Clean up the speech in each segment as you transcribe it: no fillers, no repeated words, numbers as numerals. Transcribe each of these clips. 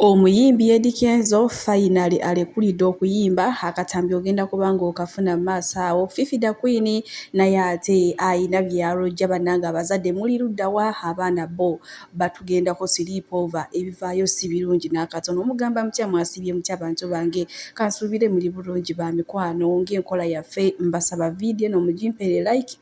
Omuyimbi Eddy Kenzo finally alekulidde okuyimba akatambi ogenda kubanga okafuna maaso awo. Fifi da Queen naye ate ayina byalojja bannange abazadde muli luddawa abaana bo batugendako sleep over ebivaayo si birungi n'akatono. Omugamba mutya mwasibye mutya bantu bange kansuubire muli bulungi ba mikwano ng'enkola yaffe mbasaba vidiyo eno mugimpere like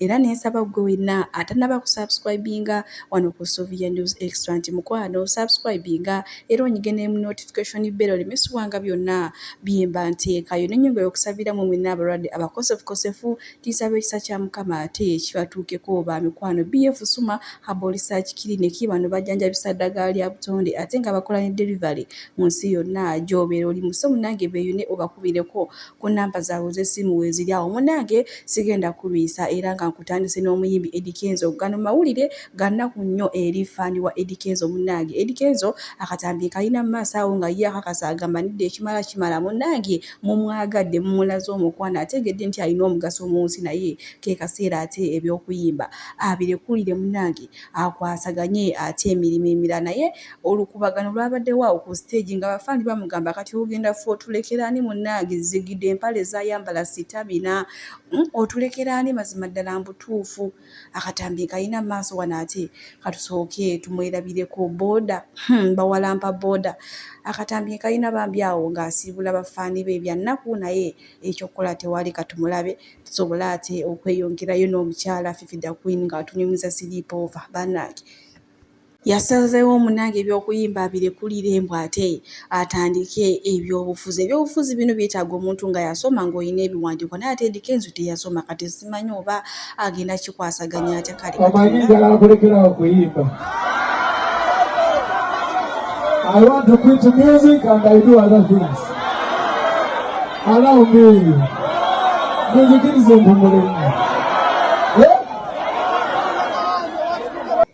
era nensaba gwe wenna atanaba kusubscribinga wano ku Sylvia News Extra nti mukwano subscribinga era onyige mu notification bell olemesibwanga byonna byemba nteekayo n'ennyonga y'okusabiramu mwenna abalwadde abakosefukosefu tisaba ekisa kya Mukama ate kibatuukeko ba mikwano. BF Suma Herbal Research Clinic bano bajjanjabisa ddagala lya butonde ate nga bakola ne delivery mu nsi yonna gy'obeera oli muso munnange beeyune obakubireko ku nnamba zaabwe z'essimu weeziri awo. Munnange sigenda kulwisa era nga nkutandise n'omuyimbi Eddy Kenzo. Gano mawulire ga nnaku nnyo eri faani wa Eddy Kenzo munnange. Eddy Kenzo akatambi kalina mu maaso awo nga ye akakasa agamba nidde ekimala kimala. Munnange mumwagadde mumulaze omukwano ategedde nti alina omugaso mu nsi naye ke kaseera ate eby'okuyimba abirekulire munnange akwasaganye ate emirimu emirala. Naye olukubagano lwabaddewo awo ku stage nga abafaani bamugamba kati ogenda ffe otulekeraani munnange zigidde empale zayambala sitamina otulekeraani mazima ddala mbutuufu. Akatambi kalina mu maaso wano ate katusooke tumwerabireko booda bawalampa booda. Akatambi kalina bambi awo ng'asiibula bafaani be bya nnaku naye ekyokukola tewali katumulabe tusobole ate okweyongerayo n'omukyala Fifi da Queen ng'atunyumiza sleep over bannange. Yasazeewo munnange eby'okuyimba abirekulire mbw ate atandike ebyobufuzi. Ebyobufuzi bino byetaaga omuntu nga yasoma ng'olina ebiwandiiko naye ate Eddy Kenzo teyasoma kati simanyi oba agenda kikwasaganya atya kale. Omanyi njagala kulekerawo kuyimba. I want to quit music and I do other things. Allow me. Muzikirize mpumulemu.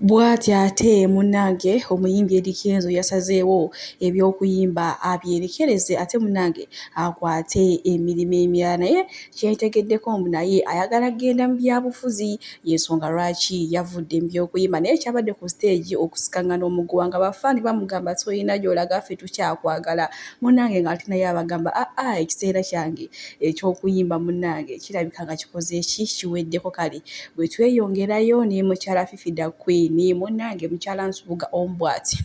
Bw'ati ate munnange omuyimbi Eddy Kenzo yasazeewo eby'okuyimba abyerekereze ate munnange akwate emirimu emirala. Naye kyetegeddeko mbu naye ayagala kgenda mu byabufuzi y'ensonga lwaki yavudde mu by'okuyimba. Naye kyabadde ku stage okusikangana omuguwa nga bafaani bamugamba toyina gy'olaga ffe tukyakwagala. Munnange ng'ate naye abagamba ekiseera kyange eky'okuyimba munnange kirabika nga kikoze ki kiweddeko. Kale bwe tweyongerayo ne mukyala Fifi da Queen munnange mukyala Nsubuga Ombwati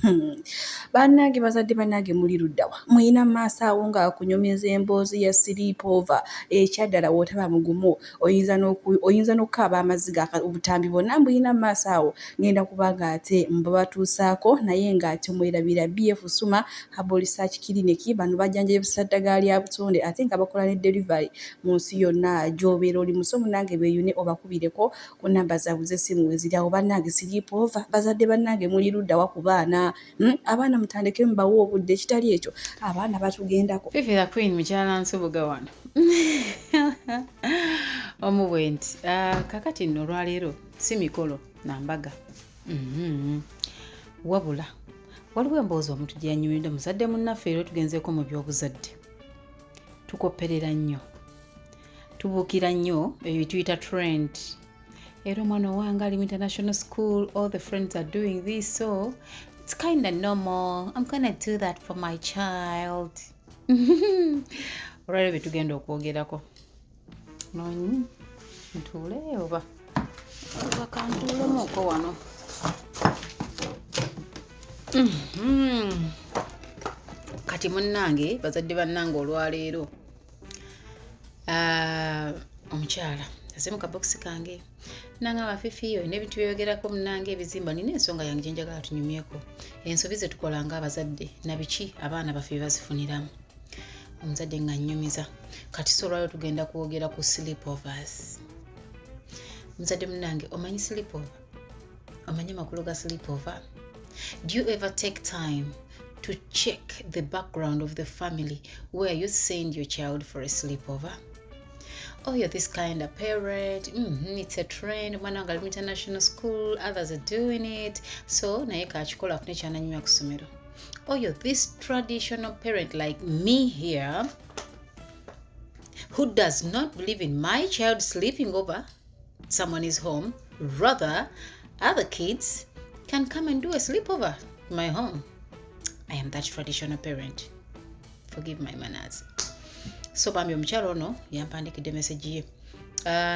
bannange bazadde bannange muli luddawa muyina mu maaso awo ng'akunyumiza emboozi ya sleep over ekyaddala w'otaba mugumu oyinza n'okukaaba amaziga obutambi bwonna mbuyina mu maaso awo ngenda kubanga ate mbabatuusaako naye ng'ate mwerabira BF Suma Herbal Research Clinic bano bajjanjabisa ddagala lya butonde ate nga bakola ne delivery mu nsi yonna gy'obeera oli muso munnange beeyune obakubireko ku nnamba zaabwe z'essimu weeziri awo bannange sleep over. Bazadde bannange muli luddawa ku baana abaana mutandike mubawa obudde ekitali ekyo abaana batugendako. Fifi da Queen mukyala Nsubuga wano omubwenti kakati nno olwaleero si mikolo nambaga wabula waliwo emboozi omuntu gye yanyumidde muzadde munnaffe era tugenzeeko mu by'obuzadde tukopperera nnyo tubuukira nnyo ebyo tuyita trend. Era omwana owange ali mu international school, all the friends are doing this, so it's kind of normal. I'm gonna do that for my child. Olwaleero bye tugenda okwogerako. Ntuule oba kantuulemuuko wano. Kati munnange bazadde bannange olwaleero omukyala ase mu kabokisi kange nanga abafifiyo n'ebintu byogerako munnange ebizimba nina ensonga yange gye njagala tunyumyeko ensobi ze tukola ng'abazadde na biki abaana baffe bazifuniramu omuzadde nga nnyumiza kati so olwaleero tugenda kwogera ku sleep overs. Muzadde munnange omanyi sleep over? Omanyi amakulu ga sleep over? Do you ever take time to check the background of the family where you send your child for a sleepover? Oh, you're this kind of parent. It's a trend. Mwana wange ali mu international school. Others are doing it. So, naye kakikola afune kyananyumya ku ssomero. Oh, you're this traditional parent like me here who does not believe in my child sleeping over someone is home. Rather, other kids can come and do a sleepover in my home. I am that traditional parent. Forgive my manners. So bambi omukyalo ono yampandikidde message ye.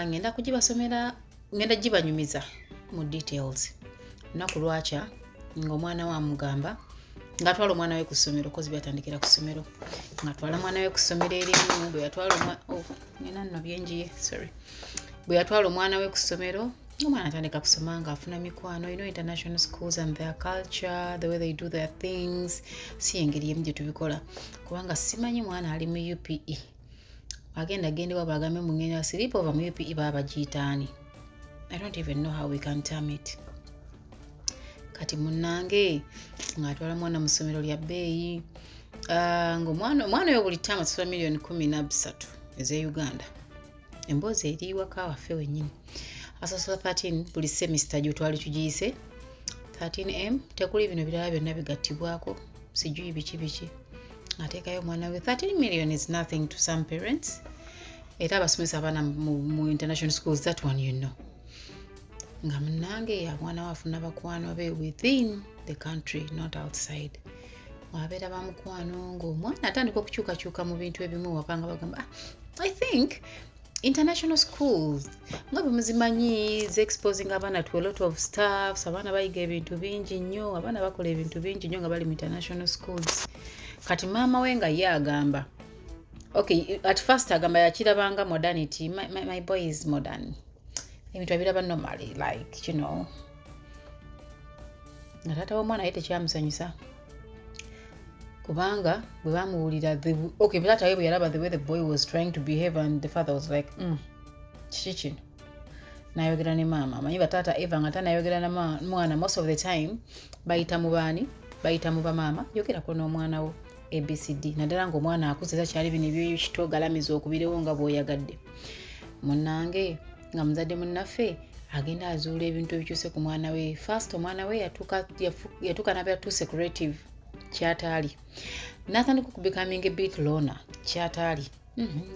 Ngenda kugibasomera, ngenda gibanyumiza mu details. Lunaku lwakya ng'omwana wa mugamba ng'atwala omwana we ku ssomero, kozi byatandikira ku ssomero. Ng'atwala mwana we ku ssomero erimu, bwe yatwala bwe yatwala omwana we ku ssomero, omwana atandika kusoma ng'afuna mikwano. You know, international schools and their culture, the way they do their things, si engeri emu gye tubikola. Kubanga simanyi mwana ali mu UPE. Agendebwa bagambe mu ngenda sleep over mu UPE baba bagiyitaani. I don't even know how we can term it. Kati munnange ng'atwala mwana mu ssomero lya bbeeyi. Ng'omwana we buli ttaama asasula $13,000 eze Uganda. Emboozi eri waka waffe wennyini. Asasula 13 buli semester gy'otwali tugiyise. 13M tekuli bino birala byonna bigattibwako. Sijui biki. Ateekayo omwana we. 13 million is nothing to some parents. Era abasomesa abaana mu international schools, that one you know. Nga munnange mwana wafuna bakwano be within the country, not outside. Wabeera bamukwano ng'omwana atandika okukyukakyuka mu bintu ebimu wapanga bagamba I think international schools nga bwe muzimanyi exposing abaana to a lot of stuff. Abaana bayiga ebintu bingi nnyo, abaana bakola ebintu bingi nnyo nga bali mu international schools. Kati maama we nga ye agamba, okay, at first agamba yakirabanga modernity. My boy is modern. Ebintu abiraba normally, like, you know. Nga taata w'omwana ye tekyamusanyusa. Kubanga bwe bamuwulira, okay, but taata we bwe yalaba the way the boy was trying to behave, and the father was like, kiki kino? N'ayogera ne maama. Amanyi bataata Eva nga tanayogera na mwana, most of the time bayita mu baani, bayita mu bamaama, yogerako n'omwana wo ABCD. Naddala ng'omwana akuze takyali bino ebyekitogalamiza okubirewo nga bw'oyagadde. Munnange nga muzadde munnaffe agenda azuula ebintu ebikyuse ku mwana we. First omwana we yatuuka nabe yatuuse creative kyataali. Natandika ku becoming a bit loner kyataali.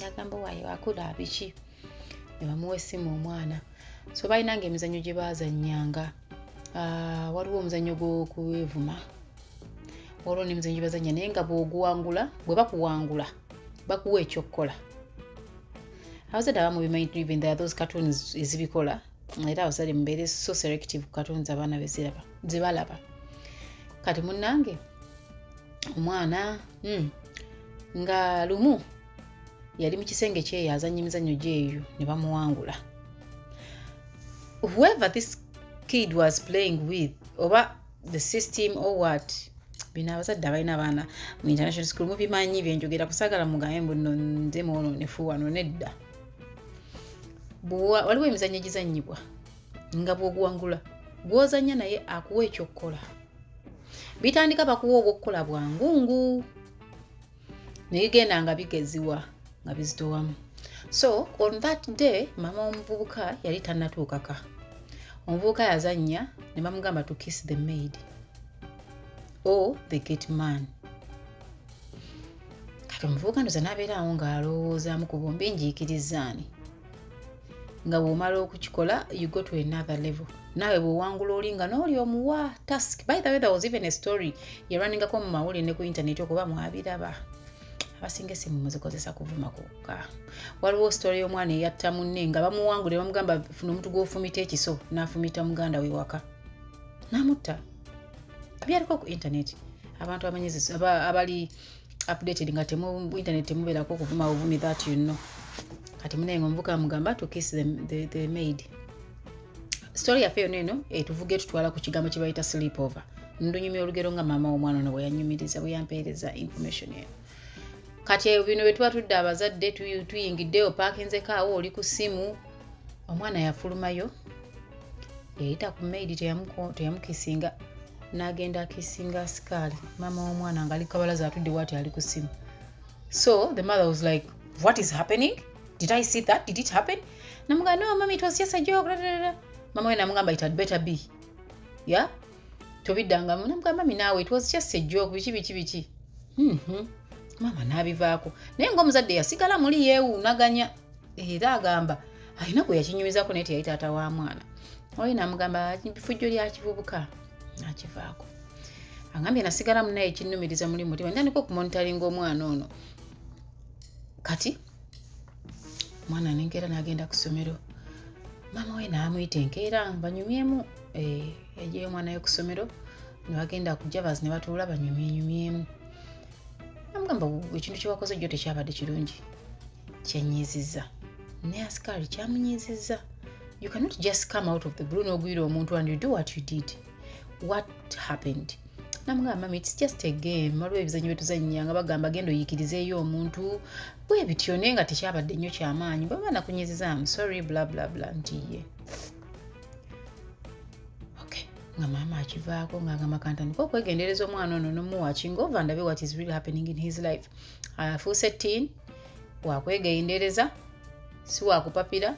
Yagamba waayo akula biki. Ne bamuwa essimu omwana. So balinanga emizannyo gye baazannyanga. Waliwo omuzannyo gw'okwevuma. Waliwo n'emizannyo gye bazannya naye nga bw'oguwangula, bwe bakuwangula bakuwa ekyokkola. Abazadde abamu bimanyi even there are those cartoons ezibikola. Era abazadde mubeere so selective ku cartoons abaana ze balaba. Kati munnange omwana nga lumu yali mu kisenge kye yazannya emizannyo gyeyo ne bamuwangula. Whoever this kid was playing with, oba the system or what, bino abazadde abalina abaana mu international school mubimanyi byenjogera, kusagala mugambe mbu nno nze muono nefu wano nedda. Waliwo emizannyo egizannyibwa nga bw'oguwangula gw'ozannya naye akuwa ekyokkola. Bitandika bakuwa obw'okukola bwangungu ne bigenda nga bigeziwa nga bizitowamu. So on that day mama omuvubuka yali tannatuukaka. Omuvubuka yazannya ne bamugamba to kiss the maid or the gate man. Kati omuvubuka ndoza n'abeera awo ng'alowoozaamu ku bombi njiikirizaani. Nga bw'omala okukikola you go to another level. Nawe bw'owangula olinga n'oli omuwa task. By the way, there was even a story yaruningako mu mawulire ne ku internet okuba mwabiraba. Abasinga essimu muzikozesa kuvuma kwokka. Waliwo story y'omwana eyatta munne nga bamuwangule bamugamba funa omuntu gw'ofumita ekiso n'afumita muganda we waka. N'amutta. Byaliko ku internet. Abantu abali updated nga mu internet temubeerako okuvuma obuvumi that you know. Kati munaye omuvubuka amugamba to kiss the maid. Story yaffe yonna eno etuvuge tutwala ku kigambo kye bayita sleepover. Ndunyumya olugero nga maama w'omwana ono bwe yanyumiriza bwe yampeereza information eno. Kati bino bwe tuba tudde abazadde tuyingiddeyo paakinzeko awo oli ku ssimu, omwana yafulumayo yayita ku maid teyamukisinga n'agenda akisinga sikaali. Maama w'omwana nga ali kabalaza atudde bw'ati ali ku ssimu. So the mother was like, what is happening? Did I see that? Did it happen? Namugamba, no, mommy, it was just a joke. Mama we namugamba, it had better be. Yeah? Tobiddanga, namugamba, mami naawe, it was just a joke. Biki. Mama n'abivaako. Naye ng'omuzadde yasigala muli yeewuunaganya. Era agamba, alina gwe yakinyumizaako naye teyali taata wa mwana. Oyo namugamba, bifujjo lya kivubuka. N'akivaako. angambye nasigala munaye kinnumiriza muli mutima ntandika okumonitaringa omwana ono kati mwana nenkeera n'agenda ku ssomero maama we n'amuyita enkeera banyumyemu yajeyo omwana we ku ssomero ne bagenda kujja bazi ne batuula banyumyenyumyemu namugamba ekintu kyewakoze jjo tekyabadde kirungi kyenyiizizza naye asikaali kyamunyiizizza. You cannot just come out of the blue n'ogwira omuntu and you do what you did. What happened? Namugamba it's just a game. Waliwo ebizanyo byetuzannyanga bagamba genda oyikirizeeyo omuntu bwe bityo naye nga tekyabadde nnyo kyamaanyi bweba nakunyiiziza I'm sorry bla bla bla nti ye. Okay. Nga maama akivaako ng'agamba kantandika okwegendereza omwana ono n'omuwatching over ndabe what is really happening in his life. Afuuse teen wakwegendereza si wakupapira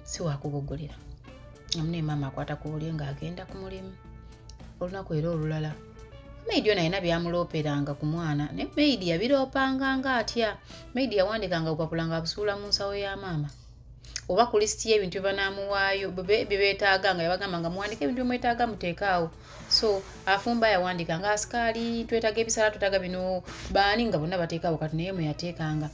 si wakubogolera. Namune maama akwata ku buli ng'agenda ku mulimu. Olunaku era olulala Maidi yona ina byamulooperanga ku mwana ne Maidi yabiroopanga nga atya. Maidi yawandikanga obupapula nga busuula mu nsawo ya maama oba ku listi y'ebintu banamuwaayo bebeetaaga nga yabagamba nga muwandike ebintu byemwetaaga muteekaawo. So afumba yawandika nga asikaali twetaaga ebisala twetaaga bino baani nga bonna bateekaawo kati naye mwe yateekanga.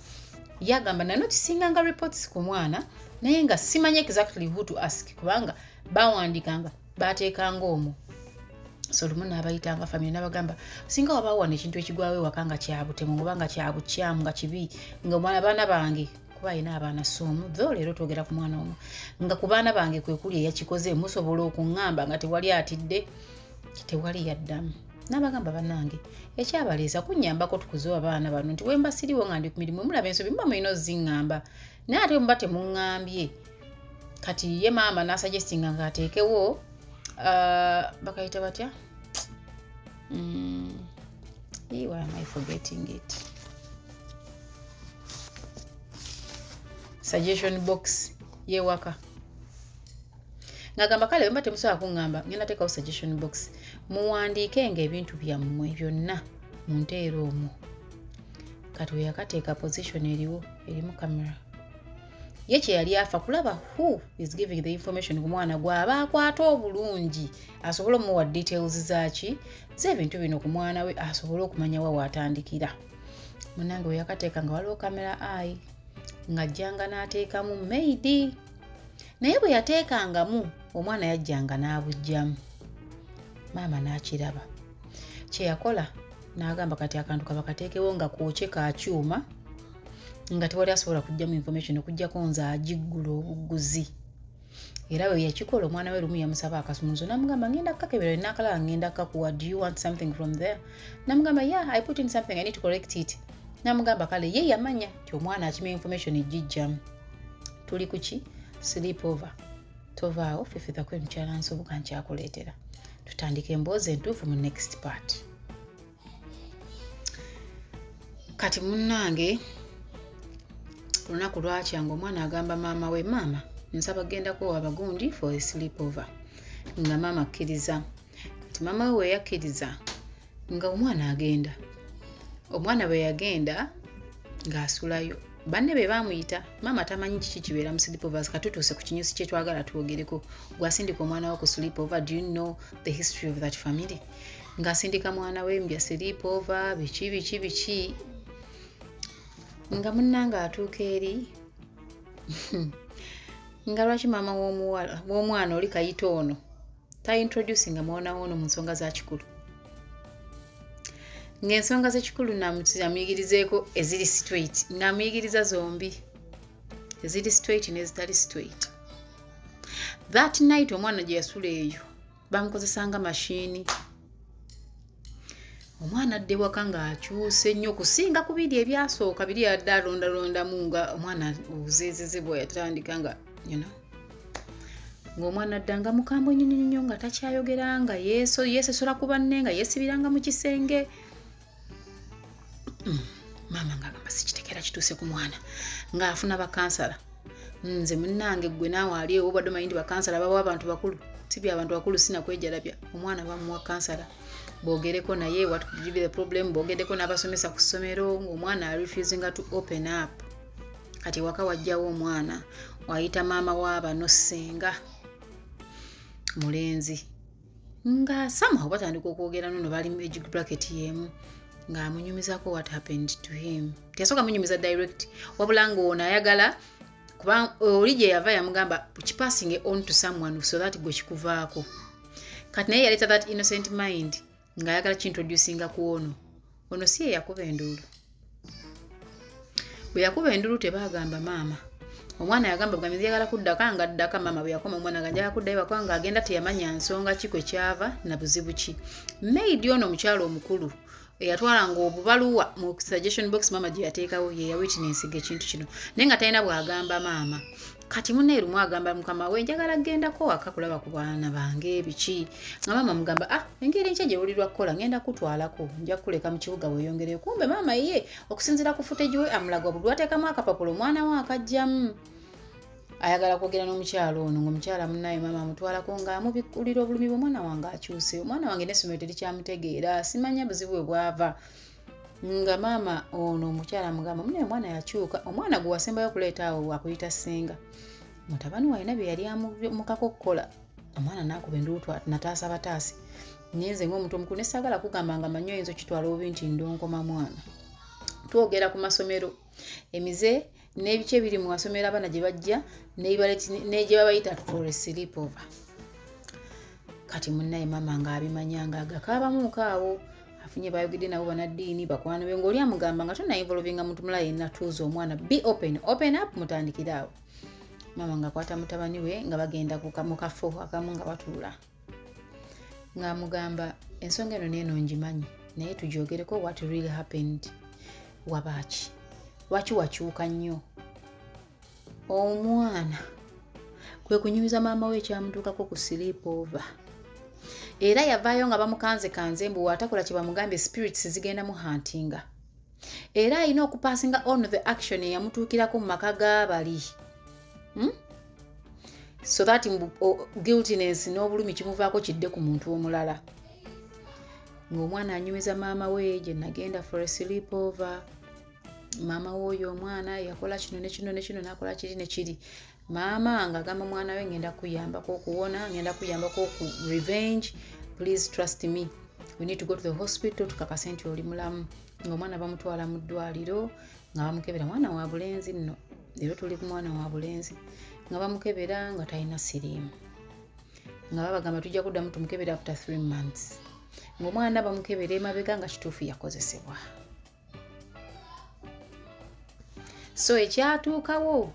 Yagamba nanotisinganga reports ku mwana naye nga simanye exactly who to ask kubanga bawandikanga bateekanga omwo. So lumu n'abayitanga family n'abagamba singa wabaawo wano ekintu ekigwawe wakanga kyabutemu oba nga kyabukyamu nga kibi nga omwana baana bange kuba ayina abaana somu dho leero twogera ku mwana omu nga ku baana bange kwe kuli eyakikoze musobola okuŋŋamba nga tewali atidde tewali yaddamu. N'abagamba bannange ekyabaleesa kunnyambako tukuze abaana bano nti wemba siriwo nga ndi ku mirimu mulaba ensobi muba mulina oziŋŋamba naye ate muba temuŋŋambye. Kati ye maama n'asuggestinga nga ateekewo bakayita batya? Why am I forgetting it? Suggestion box yewaka. Ngagamba kale wemba temusobola kuŋŋamba ngenda teekawo suggestion box muwandiikenga ebintu byammwe byonna mu nteera omwo. Kati we yakateeka position erimu kamera. Ye kye yali afa kulaba who is giving the information ku mwana gw'aba akwata obulungi asobole omuwa details zaaki z'ebintu bino ku mwana we asobole okumanya wa waatandikira. Munange we yakateeka nga waliwo kamera ayi ng'ajjanga n'ateekamu Maidi naye bwe yateekangamu omwana yajjanga n'abujjamu. Maama n'akiraba kye yakola n'agamba kati akantu kaba kateekewo nga kwokye ka kyuma nga tewali asobola kujjamu information okujjako nze agiggula obuguzi. Era bwe yakikola omwana we lumu yamusaba akasumuzo n'amugamba ngenda kukakebera n'akalala ngenda kukakuwa do you want something from there? N'amugamba yeah I put in something I need to correct it. N'amugamba kale ye yamanya nti omwana akima information ejijjamu. Tuli ku ki? Sleep over. Tovaawo fifitha kwe mukyala nsoboka nkyakuleetera. Tutandika emboozi entuufu mu next part. Kati munnange olunaku lwakyanga omwana agamba maama we maama nsaba gendako abagundi for a sleepover nga maama akkiriza. Kati maama we yakkiriza nga omwana agenda. Omwana bwe yagenda ng'asulayo banne be baamuyita maama tamanyi kiki kibeera mu sleepovers katutuuse ku kinyusi kye twagala twogereko. Gwasindika omwana wo ku sleepover, do you know the history of that family? Ng'asindika mwana we mbya sleepover biki nga munnange atuuka eri nga lwaki maama w'omwana oli kayita ono ta-introducing mwana ono mu nsonga za kikulu. Ng'ensonga z'ekikulu namuyigirizeeko eziri straight ng'amuyigiriza zombi eziri straight n'ezitali straight. That night omwana gye yasula eyo bamukozesanga mashini. Omwana adde waka ng'akyuse nnyo kusinga ku biri ebyasooka biri yadde alondalondamu nga omwana obuzeezeze bwe yatandika nga ng'omwana addanga mukambwe nnyo nga takyayogera nga yeesesola ku banne nga yeesibiranga mu kisenge. Maama ng'agamba sikitekera kituuse ku mwana ng'afuna bakansala. Nze munnange gwe naawe ali ewo badde mayindi bakansala bawa abantu bakulu si by'abantu bakulu sinakwejalabya. Omwana bamuwa kansala boogereko naye what could be the problem boogereko n'abasomesa ku ssomero ng'omwana refusing to open up. Kati waka wajjawo omwana wayita maama w'abano ssenga mulenzi nga somehow batandika okwogera nono bali mu age bracket yemu ng'amunyumizako what happened to him. Teyasooka munyumiza direct wabula ng'ono ayagala kuba oli gye yava yamugamba kipassing on to someone so that gwe kikuvaako. Kati naye yaleeta that innocent mind ng'ayagala kintroducinga ku ono si ye yakuba enduulu. Bwe yakuba enduulu tebaagamba maama. Omwana yagamba bugamizi yagala kuddaka nga addaka maama bwe yakoma omwana nga njagala kuddayo waka nga agenda teyamanya nsonga ki kwe kyava na buzibu ki. Maidi ono omukyalo omukulu eyatwalanga obubaluwa mu suggestion box maama gye yateekawo ye yawitnessinga ekintu kino naye nga talina bw'agamba maama. Kati munne lumu agamba mukama we njagala gendako waka kulaba ku baana bange biki nga maama mugamba engeri nkya gye lulirwa kukola ngenda kutwalako nja kuleka mu kibuga weeyongereyo. Kumbe maama ye okusinziira ku footage we amulaga buli lwateekamu akapapulo omwana we akajjamu. Ayagala kwogera n'omukyalo ono ng'omukyala munnaye maama amutwalako ng'amubikulira obulumi bw'omwana wange akyuse. Omwana wange n'essomero terikyamutegeera simanya buzibu bwe bwava. Nga maama ono omukyala amugamba munnaye omwana yakyuka. Omwana gwe wasembayo okuleeta awo akuyita ssenga. Mutabani walina bye yali amukako okukola. Omwana n'akuba enduulu nataasa bataasi. Nyenze ng'omuntu omukulu ne saagala kugamba nga manyi oyinza okitwala obubi nti ndonkoma mwana. Twogera ku masomero emize n'ebice ebiri mu masomero abaana gye bajja n'egye babayita for a sleepover. Kati munnaye maama ng'abimanya ng'agakaabamuuko awo afunye bayogedde nabo banaddiini bakwano be ng'oli amugamba nga tonnainvolvinga muntu mulala yenna tuuza omwana be open up mutandikire awo. Maama ng'akwata mutabani we nga bagenda mu kafo akamu nga batuula. Ng'amugamba ensonga eno neeno ngimanyi naye tugyogereko what really happened. Wabaaki lwaki wakyuka nnyo? Omwana kwe kunyumiza maama we ekyamutuukako ku sleepover. Era yavaayo nga bamukanze mbu watakola kye bamugambye spirits zigenda mu huntinga. Era alina okupassinga on the action eyamutuukirako mu maka g'abali. So that guiltiness n'obulumi kimuvaako kidde ku muntu omulala. Ng'omwana anyumiza maama we gye nagenda for a sleepover. Maama w'oyo omwana yakola kino ne kino ne kino n'akola kiri ne kiri. Maama ng'agamba mwana we ngenda kuyambako okuwona, ngenda kuyambako ku revenge. Please trust me. We need to go to the hospital tukakase nti oli mulamu. Ng'omwana bamutwala mu ddwaliro nga bamukebera mwana wa bulenzi nno. Leero tuli ku mwana wa bulenzi. Nga bamukebera nga talina siriimu. Nga babagamba tujja kuddamu tumukebera after 3 months. Ng'omwana bamukebera emabega nga kituufu yakozesebwa. So ekyatuukawo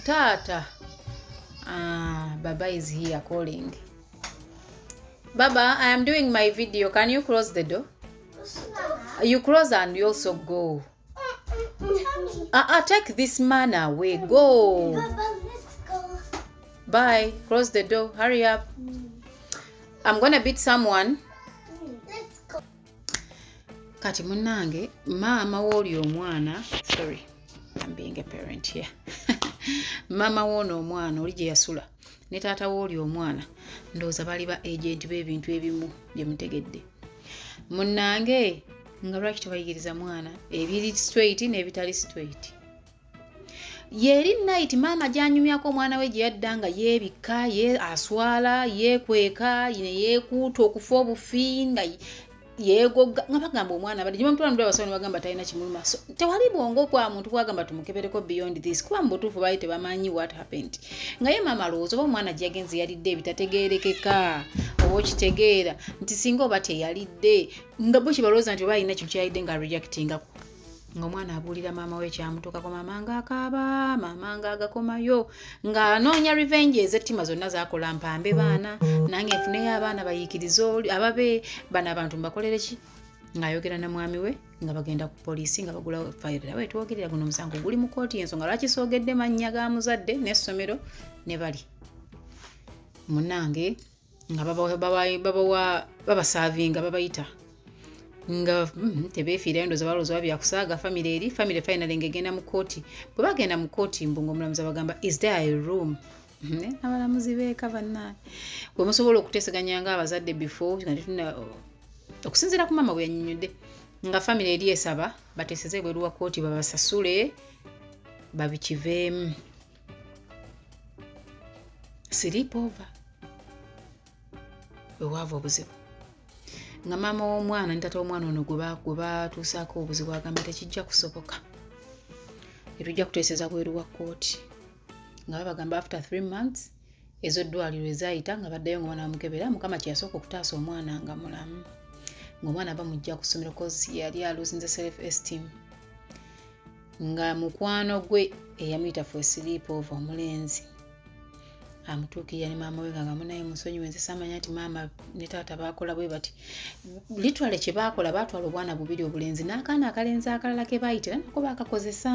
taata Baba is here calling. Baba, I am doing my video. Can you close the door? You close and you also go. Take this man away. Go. Baba, let's go. Bye. Close the door. Hurry up. I'm gonna beat someone. Let's go. Kati munange mama w'oli omwana. Sorry. I'm being a parent here. Mama w'ono omwana oli gye yasula ne taata w'oli omwana ndowooza bali ba agent b'ebintu ebimu bye mutegedde. Munnange nga lwaki tebayigiriza mwana ebiri straight n'ebitali straight. Yeri night mama gyanyumyako omwana we gye yadda nga yeebikka aswala yeekweka yeekuuta okufa obufi nga yeegogga nga bagamba omwana badde gyemutwala mutwe abasawo ne bagamba talina kimuluma. So tewali bwongo bwa muntu bwagamba tumukebereko beyond this kuba mu butuufu baali tebamanyi what happened. Nga ye maama alowooza oba omwana gye yagenze yalidde ebitategeerekeka oba okitegeera nti singa oba teyalidde nga bo kibalowooza nti oba alina kintu kyalidde nga rejectingako. Ng'omwana abuulira maama we kyamutuukako maama ng'akaaba maama ng'agakomayo ng'anoonya revenge ez'ettima zonna z'akola mpambe baana nange nfuneyo abaana bayiikirize ababe bano abantu mbakolere ki. Ng'ayogera na mwami we nga bagenda ku poliisi nga bagula fayiro awe twogerera guno omusango guli mu kooti ensonga lwaki soogedde mannya ga muzadde n'essomero ne bali munnange nga babasaavinga babayita nga tebeefiirayo ndooza balowooza oba byakusaaga famire eri famire finally ng'egenda mu kooti. Bwe bagenda mu kooti mbu ng'omulamuzi abagamba is there a room? Abalamuzi beeka bannaye bwe musobola okuteeseganya ng'abazadde before nga tetulina okusinziira ku maama bwe yannyonnyodde nga famire eri esaba bateeseze ebweru wa kooti babasasule babikiveemu. Sleepover wava obuzibu nga maama w'omwana ne tata w'omwana ono gwe batuusaako obuzibu agamba tekijja kusoboka etujja kuteeseza bweru wa kkooti nga babagamba after 3 months ezoddwaliro ezayita nga baddayo ng'omwana bamukebera mukama kyeyasooka okutaasa omwana nga mulamu ng'omwana bamujja ku ssomero kozi yali aluusinze self esteem nga mukwano gwe eyamuyita for sleep over omulenzi amutuukirira ne maama we nga munaye musonyiwe nze samanya nti maama ne taata baakola bwe bati litwale kye baakola baatwala obwana bubiri obulenzi n'akaana akalenzi akalala ke baayitira nako baakakozesa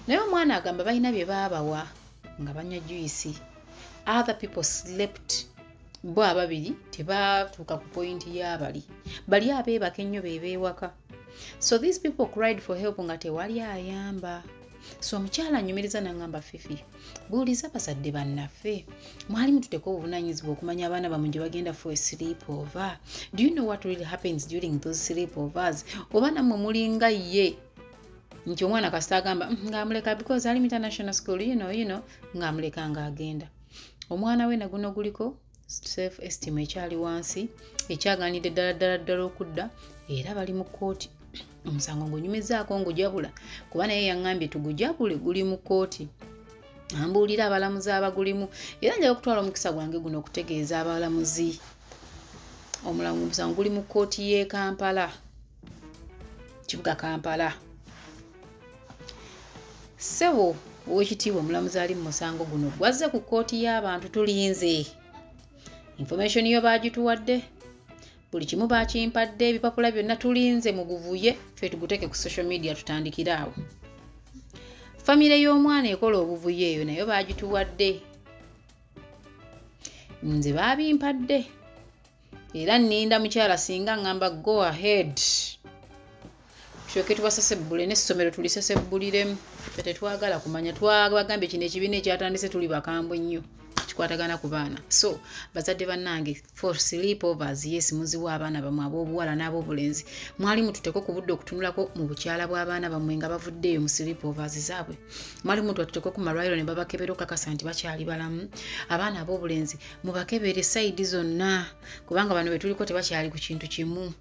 naye omwana agamba balina bye baabawa nga banywa juice other people slept bo ababiri tebaatuuka ku pointi y'abali bali abeebaka ennyo beebeewaka so these people cried for help nga tewali ayamba so omukyala anyumiriza n'angamba Fifi buuliza bazadde bannaffe mwali mututeko obuvunaanyizibwa okumanya abaana bamwe gye bagenda for a sleep over do you know what really happens during those sleep overs oba nammwe mulinga ye nti omwana kasita agamba ng'amuleka because ali international school you know ng'amuleka ng'agenda omwana we naguno guliko self esteem ekyali wansi ekyaganidde ddala okudda era bali mu kkooti omusango ng'onyumizaako ngujabula kuba naye yaŋŋambye tugujabule guli mu kkooti ambuulira abalamuzi abagulimu era njala okutwala omukisa gwange guno okutegeeza abalamuzi omusango guli mu kkooti y'e Kampala kibuga Kampala Sebo ow'ekitiibwa omulamuzi ali mu musango guno gwazze ku kkooti y'abantu tulinze information yo baagituwadde buli kimu baakimpadde ebipapula byonna tulinze muguvuye ffe tuguteeke ku social media tutandikire awo famire y'omwana ekola obuvuye eyo nayo baagituwadde nze baabimpadde era nninda mukyala singa ngamba go ahead tusooke tubasesebbule n'essomero tulisesebbuliremu ffe tetwagala kumanya twabagambye kino ekibiina ekyatandise tuli bakambwe nnyo kikwatagana ku baana so bazadde bannange for sleep overs yes muziwa abaana bamwe ab'obuwala n'ab'obulenzi mwali mututeko ku budde okutunulako mu bukyala bw'abaana bamwe nga bavuddeeyo mu sleep overs zaabwe mwali mututeko ku malwaliro ne babakebera okakasa nti bakyali balamu abaana ab'obulenzi mubakebere sayidi zonna kubanga bano betuliko tebakyali ku kintu kimu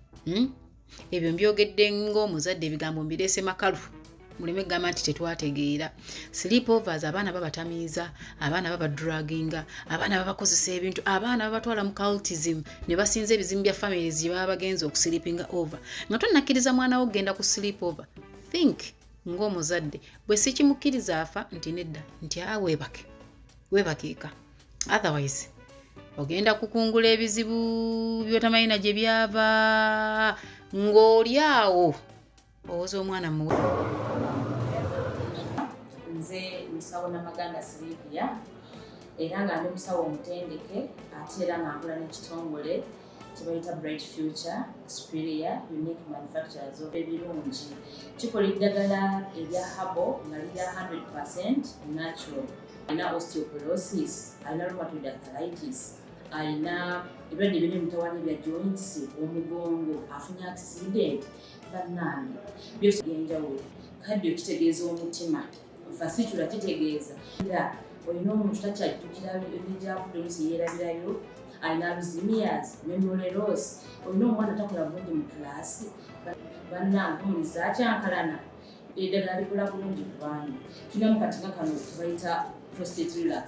ebyo mbyogedde ng'omuzadde ebigambo mbireese makalu muleme gamba nti tetwategeera sleep overs abaana babatamiiza abaana babadruginga abaana babakozesa ebintu abaana babatwala mu cultism ne basinza ebizimu bya families gye baba bagenza okusleepinga over nga tonnakkiriza mwana wo okgenda ku sleep over think ng'omuzadde bwe si kimukkiriza afa nti nedda nti weebakiika otherwise ogenda kukungula ebizibu byotamanyina gye byava ng'oli awo owoza omwana muwe nze musawo Namaganda Sylvia era nga ndi musawo omutendeke ate era nga nkola n'ekitongole kye bayita Bright Future Superior Unique Manufacturers of ebirungi kikola eddagala erya habo nga lirya 100% natural alina osteoporosis alina rheumatoid arthritis alina ebirwadde biri mutawaana bya joints omugongo afunye accident bannange byose byenjawulo kaddio kitegeeza omutima fasitula kitegeeza era olina omuntu takyajjukira ebijjavudde olusi yeerabirayo alina alzheimer's memory loss olina omwana takola bulungi mu kilaasi bannange omuliza akyankalana eddagala likola bulungi ku baana tulina mu katinga kano kebayita prostate relax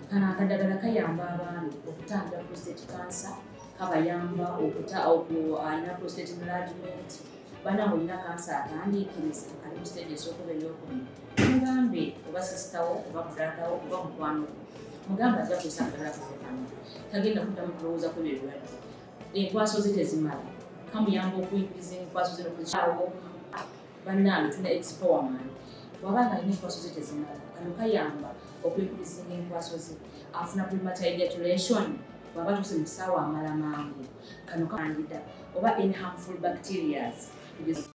kano akadagala kayamba abaana okutangira prostate cancer kabayamba alina prostate enlargement bana olina kansa atandikiriza ali mu stage esookuba ey'okubiri mugambe oba sisitawo oba bratawo oba mukwano mugambe ajja kusa akadagala kafekano tagenda kuddamu kulowooza ku ebirwadde enkwaso ze tezimala kamuyamba okuyigiriza enkwaso ze nokuzaawo bannange tuna expowerman wabanga alina enkwaso ze tezimala kano kayamba okuyigiriza enkwaso ze afuna premature ejaculation baba tuse mu kisaawa amala mangu kano kandida oba any harmful bacterias